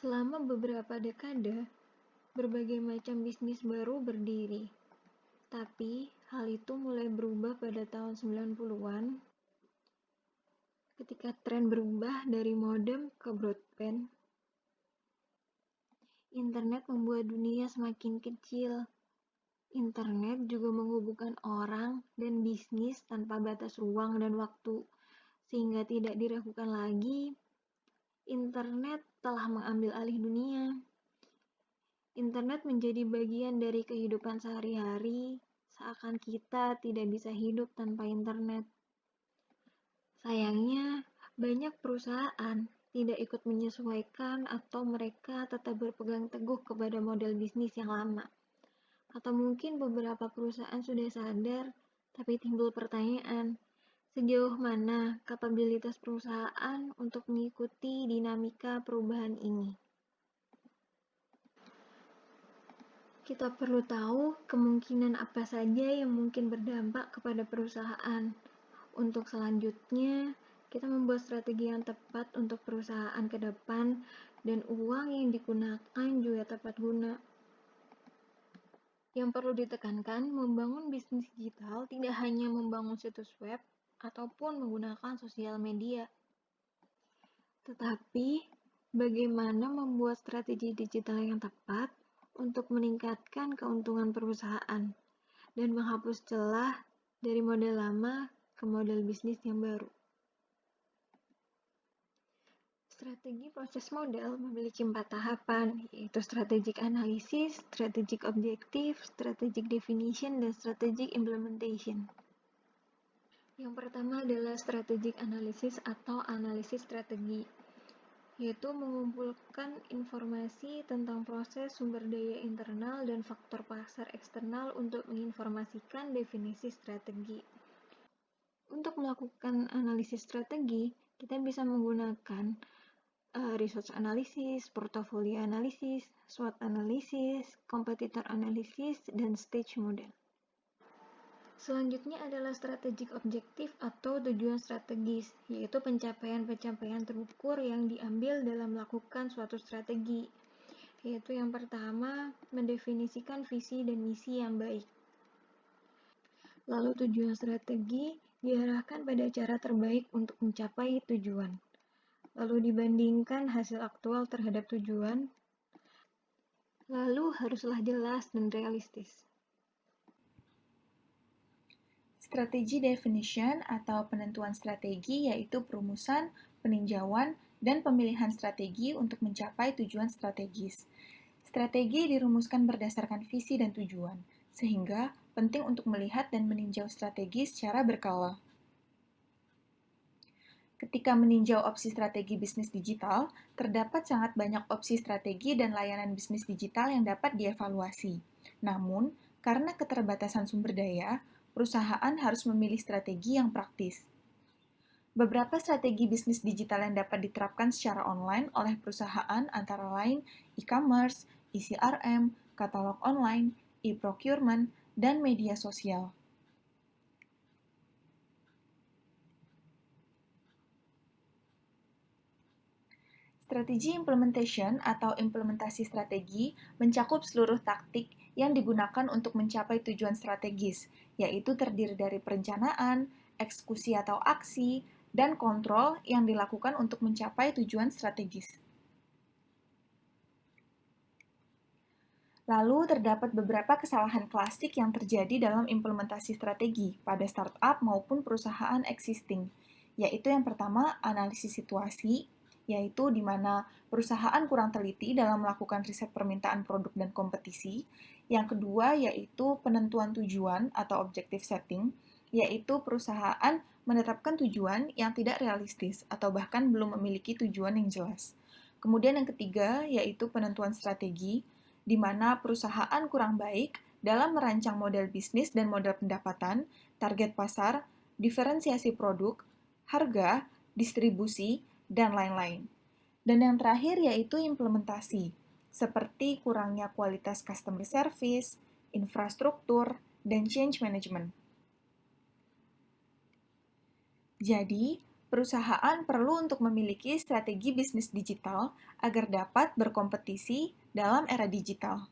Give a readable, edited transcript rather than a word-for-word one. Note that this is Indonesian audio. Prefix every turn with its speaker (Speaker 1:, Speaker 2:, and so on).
Speaker 1: Selama beberapa dekade, berbagai macam bisnis baru berdiri. Tapi, hal itu mulai berubah pada tahun 90-an ketika tren berubah dari modem ke broadband. Internet membuat dunia semakin kecil. Internet juga menghubungkan orang dan bisnis tanpa batas ruang dan waktu, sehingga tidak diragukan lagi, internet telah mengambil alih dunia. Internet menjadi bagian dari kehidupan sehari-hari, seakan kita tidak bisa hidup tanpa internet. Sayangnya, banyak perusahaan tidak ikut menyesuaikan atau mereka tetap berpegang teguh kepada model bisnis yang lama. Atau mungkin beberapa perusahaan sudah sadar, tapi timbul pertanyaan, sejauh mana kapabilitas perusahaan untuk mengikuti dinamika perubahan ini? Kita perlu tahu kemungkinan apa saja yang mungkin berdampak kepada perusahaan. Untuk selanjutnya, kita membuat strategi yang tepat untuk perusahaan ke depan dan uang yang digunakan juga tepat guna. Yang perlu ditekankan, membangun bisnis digital tidak hanya membangun situs web ataupun menggunakan sosial media, tetapi bagaimana membuat strategi digital yang tepat untuk meningkatkan keuntungan perusahaan dan menghapus celah dari model lama ke model bisnis yang baru. Strategi proses model memiliki 4 tahapan, yaitu strategic analysis, strategic objective, strategic definition, dan strategic implementation. Yang pertama adalah strategic analysis atau analisis strategi, yaitu mengumpulkan informasi tentang proses sumber daya internal dan faktor pasar eksternal untuk menginformasikan definisi strategi. Untuk melakukan analisis strategi, kita bisa menggunakan research analysis, portfolio analysis, SWOT analysis, competitor analysis, dan stage model. Selanjutnya adalah strategic objektif atau tujuan strategis, yaitu pencapaian-pencapaian terukur yang diambil dalam melakukan suatu strategi. Yaitu yang pertama, mendefinisikan visi dan misi yang baik. Lalu tujuan strategi diarahkan pada cara terbaik untuk mencapai tujuan. Lalu dibandingkan hasil aktual terhadap tujuan. Lalu haruslah jelas dan realistis.
Speaker 2: Strategi definition atau penentuan strategi yaitu perumusan, peninjauan, dan pemilihan strategi untuk mencapai tujuan strategis. Strategi dirumuskan berdasarkan visi dan tujuan, sehingga penting untuk melihat dan meninjau strategi secara berkala. Ketika meninjau opsi strategi bisnis digital, terdapat sangat banyak opsi strategi dan layanan bisnis digital yang dapat dievaluasi. Namun, karena keterbatasan sumber daya, perusahaan harus memilih strategi yang praktis. Beberapa strategi bisnis digital yang dapat diterapkan secara online oleh perusahaan antara lain e-commerce, e-CRM, katalog online, e-procurement, dan media sosial. Strategi implementation atau implementasi strategi mencakup seluruh taktik yang digunakan untuk mencapai tujuan strategis, yaitu terdiri dari perencanaan, eksekusi atau aksi, dan kontrol yang dilakukan untuk mencapai tujuan strategis. Lalu, terdapat beberapa kesalahan klasik yang terjadi dalam implementasi strategi pada startup maupun perusahaan existing, yaitu yang pertama, analisis situasi, yaitu di mana perusahaan kurang teliti dalam melakukan riset permintaan produk dan kompetisi. Yang kedua, yaitu penentuan tujuan atau objective setting, yaitu perusahaan menetapkan tujuan yang tidak realistis atau bahkan belum memiliki tujuan yang jelas. Kemudian yang ketiga, yaitu penentuan strategi, di mana perusahaan kurang baik dalam merancang model bisnis dan model pendapatan, target pasar, diferensiasi produk, harga, distribusi, dan lain-lain. Dan yang terakhir yaitu implementasi, seperti kurangnya kualitas customer service, infrastruktur, dan change management. Jadi, Perusahaan perlu untuk memiliki strategi bisnis digital agar dapat berkompetisi dalam era digital.